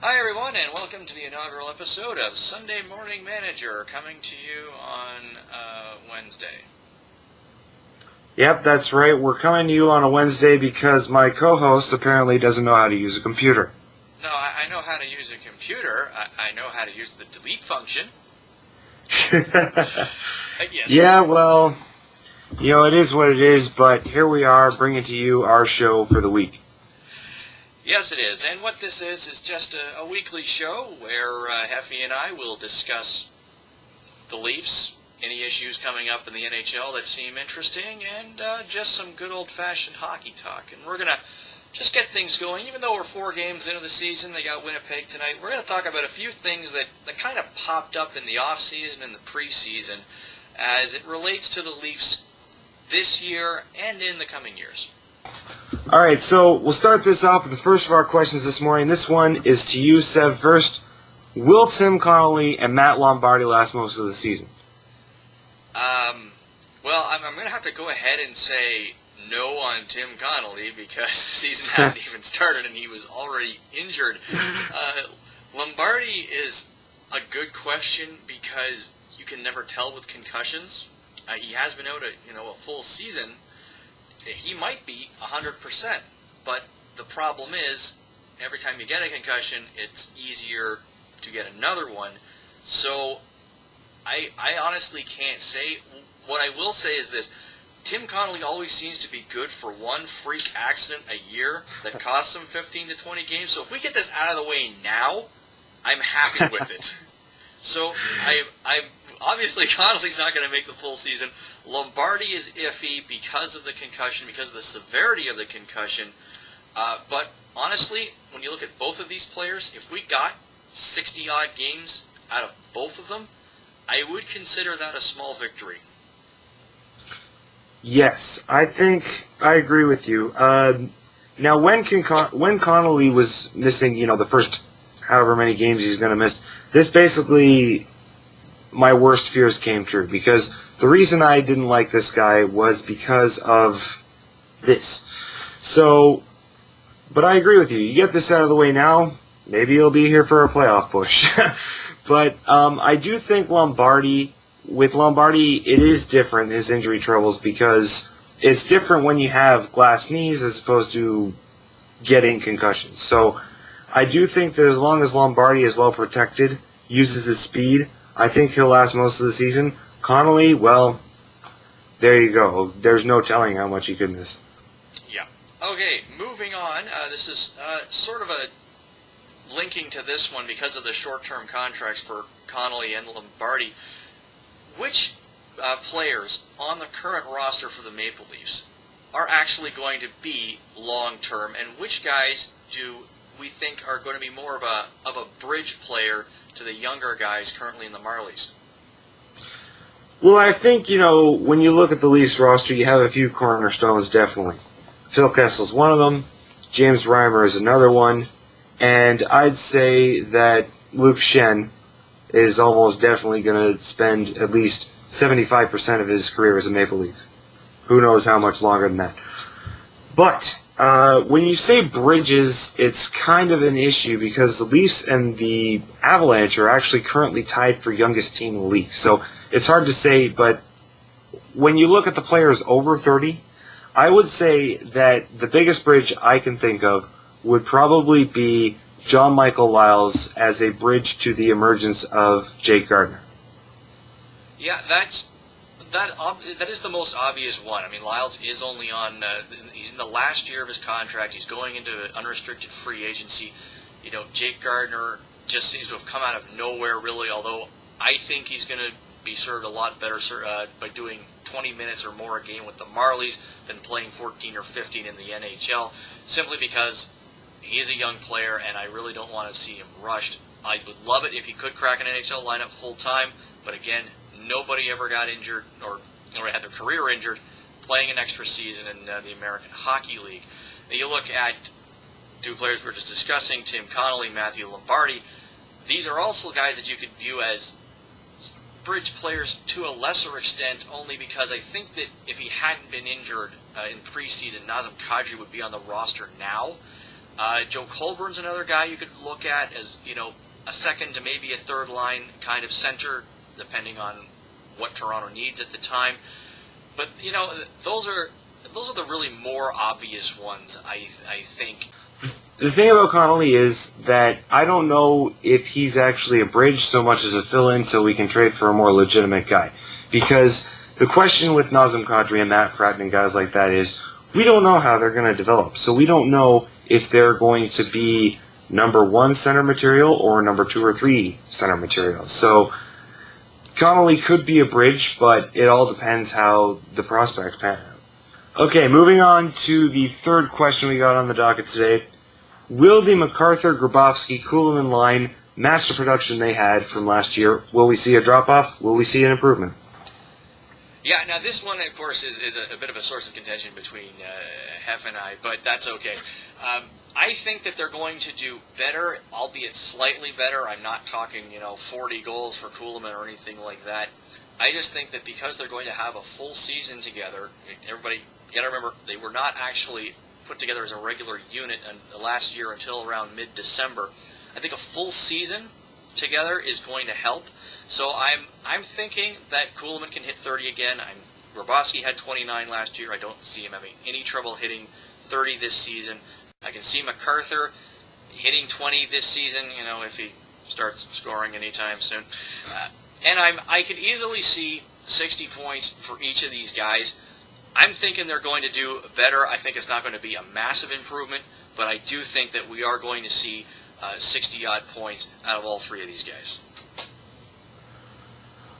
Hi everyone, and welcome to the inaugural episode of Sunday Morning Manager, coming to you on Wednesday. Yep, that's right. We're coming to you on a Wednesday because my co-host apparently doesn't know how to use a computer. No, I know how to use a computer. I know how to use the delete function. Yes. Yeah, well, it is what it is, but here we are bringing to you our show for the week. Yes, it is. And what this is just a weekly show where Heffy and I will discuss the Leafs, any issues coming up in the NHL that seem interesting, and just some good old-fashioned hockey talk. And we're going to just get things going. Even though we're 4 games into the season, they got Winnipeg tonight, we're going to talk about a few things that kind of popped up in the off-season and the preseason as it relates to the Leafs this year and in the coming years. All right, so we'll start this off with the first of our questions this morning. This one is to you, Sev, first. Will Tim Connolly and Matt Lombardi last most of the season? Well, I'm going to have to go ahead and say no on Tim Connolly because the season hadn't even started and he was already injured. Lombardi is a good question because you can never tell with concussions. He has been out a full season. He might be 100%, but the problem is every time you get a concussion, it's easier to get another one. So I honestly can't say. What I will say is this. Tim Connolly always seems to be good for one freak accident a year that costs him 15 to 20 games. So if we get this out of the way now, I'm happy with it. So I'm obviously Connolly's not going to make the full season. Lombardi is iffy because of the concussion, because of the severity of the concussion. But honestly, when you look at both of these players, if we got 60-odd games out of both of them, I would consider that a small victory. Yes, I think I agree with you. Now, when Connolly was missing, the first however many games he's going to miss, this basically, my worst fears came true. Because the reason I didn't like this guy was because of this. So, but I agree with you. You get this out of the way now, maybe he'll be here for a playoff push. But I do think with Lombardi, it is different, his injury troubles, because it's different when you have glass knees as opposed to getting concussions. So I do think that as long as Lombardi is well protected, uses his speed, I think he'll last most of the season. Connolly, well, there you go. There's no telling how much he could miss. Yeah. Okay, moving on. This is sort of a linking to this one because of the short-term contracts for Connolly and Lombardi. Which players on the current roster for the Maple Leafs are actually going to be long-term, and which guys do we think are going to be more of a bridge player to the younger guys currently in the Marlies? Well, I think, when you look at the Leafs roster, you have a few cornerstones, definitely. Phil Kessel's one of them. James Reimer is another one. And I'd say that Luke Schenn is almost definitely going to spend at least 75% of his career as a Maple Leaf. Who knows how much longer than that. But when you say bridges, it's kind of an issue because the Leafs and the Avalanche are actually currently tied for youngest team in the league. So it's hard to say, but when you look at the players over 30, I would say that the biggest bridge I can think of would probably be John Michael Liles as a bridge to the emergence of Jake Gardiner. Yeah, that is the most obvious one. I mean, Liles is only on. He's in the last year of his contract. He's going into unrestricted free agency. Jake Gardiner just seems to have come out of nowhere, really. Although I think he's going to be served a lot better by doing 20 minutes or more a game with the Marlies than playing 14 or 15 in the NHL, simply because he is a young player, and I really don't want to see him rushed. I would love it if he could crack an NHL lineup full-time, but again, nobody ever got injured or had their career injured playing an extra season in the American Hockey League. Now, you look at 2 players we're just discussing, Tim Connolly, Matthew Lombardi. These are also guys that you could view as bridge players to a lesser extent, only because I think that if he hadn't been injured in preseason, Nazem Kadri would be on the roster now. Joe Colburn's another guy you could look at as, a second to maybe a third line kind of center, depending on what Toronto needs at the time. But, those are the really more obvious ones, I think. The thing about Connolly is that I don't know if he's actually a bridge so much as a fill-in so we can trade for a more legitimate guy. Because the question with Nazem Kadri and Matt Fratton and guys like that is, we don't know how they're going to develop. So we don't know if they're going to be number 1 center material or number 2 or 3 center material. So Connolly could be a bridge, but it all depends how the prospects pan out. Okay, moving on to the third question we got on the docket today. Will the MacArthur, Grabowski, Kuhlman line match the production they had from last year? Will we see a drop-off? Will we see an improvement? Yeah, now this one, of course, is a bit of a source of contention between Hef and I, but that's okay. I think that they're going to do better, albeit slightly better. I'm not talking, 40 goals for Kuhlman or anything like that. I just think that because they're going to have a full season together, everybody, you got to remember, they were not actually put together as a regular unit last year until around mid-December. I think a full season together is going to help. So I'm thinking that Kuhlman can hit 30 again. Grabowski had 29 last year. I don't see him having any trouble hitting 30 this season. I can see MacArthur hitting 20 this season, if he starts scoring anytime soon. And I could easily see 60 points for each of these guys. I'm thinking they're going to do better. I think it's not going to be a massive improvement, but I do think that we are going to see 60-odd points out of all 3 of these guys.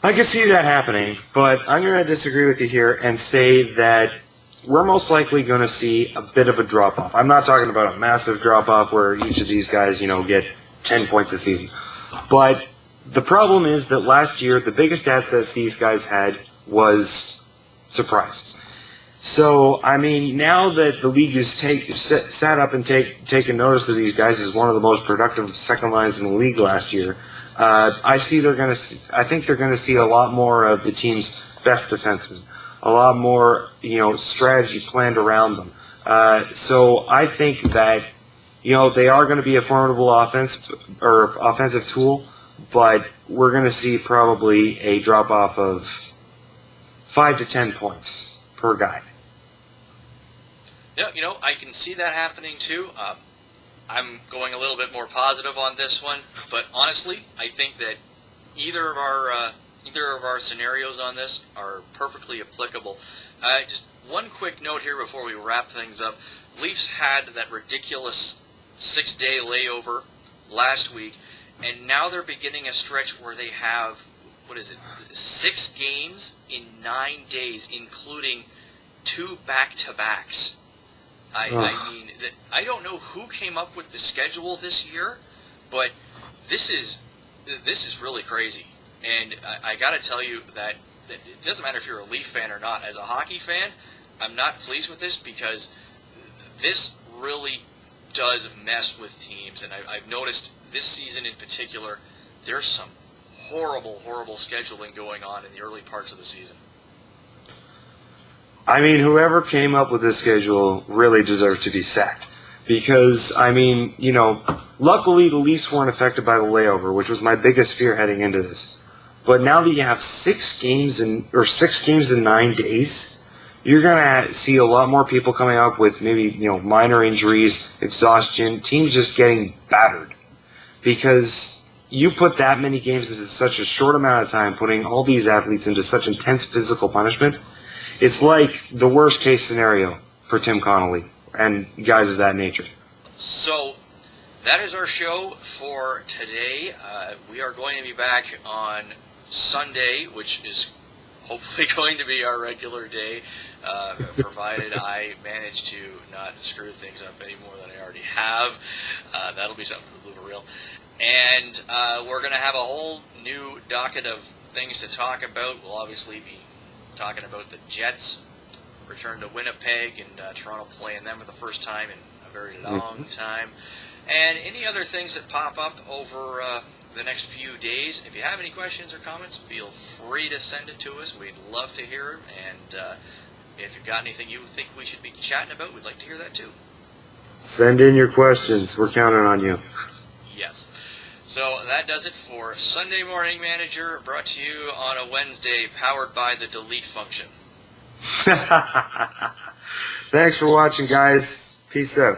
I can see that happening, but I'm going to disagree with you here and say that we're most likely going to see a bit of a drop-off. I'm not talking about a massive drop-off where each of these guys, get 10 points a season. But the problem is that last year, the biggest stats that these guys had was surprise. So, now that the league has sat up and taken notice of these guys as one of the most productive second lines in the league last year, I think they're going to see a lot more of the team's best defensemen, a lot more, strategy planned around them. So I think that, they are going to be a formidable offensive tool, but we're going to see probably a drop off of 5 to 10 points per guy. Yeah, I can see that happening too. I'm going a little bit more positive on this one, but honestly, I think that either of our scenarios on this are perfectly applicable. Just one quick note here before we wrap things up. Leafs had that ridiculous 6-day layover last week, and now they're beginning a stretch where they have, 6 games in 9 days, including 2 back-to-backs. I don't know who came up with the schedule this year, but this is really crazy. And I got to tell you that it doesn't matter if you're a Leaf fan or not. As a hockey fan, I'm not pleased with this because this really does mess with teams. And I've noticed this season in particular, there's some horrible scheduling going on in the early parts of the season. Whoever came up with this schedule really deserves to be sacked. Because, luckily the Leafs weren't affected by the layover, which was my biggest fear heading into this. But now that you have 6 games in 9 days, you're going to see a lot more people coming up with maybe, minor injuries, exhaustion, teams just getting battered. Because you put that many games into such a short amount of time, putting all these athletes into such intense physical punishment, it's like the worst case scenario for Tim Connolly and guys of that nature. So that is our show for today. We are going to be back on Sunday, which is hopefully going to be our regular day, provided I manage to not screw things up any more than I already have. That'll be something for the blooper reel. And we're going to have a whole new docket of things to talk about. We'll obviously be talking about the Jets return to Winnipeg and Toronto playing them for the first time in a very long time, and any other things that pop up over the next few days. If you have any questions or comments, feel free to send it to us. We'd love to hear them, and if you've got anything you think we should be chatting about, we'd like to hear that too. Send in your questions. We're counting on you. Yes. So that does it for Sunday Morning Manager, brought to you on a Wednesday, powered by the delete function. Thanks for watching, guys. Peace out.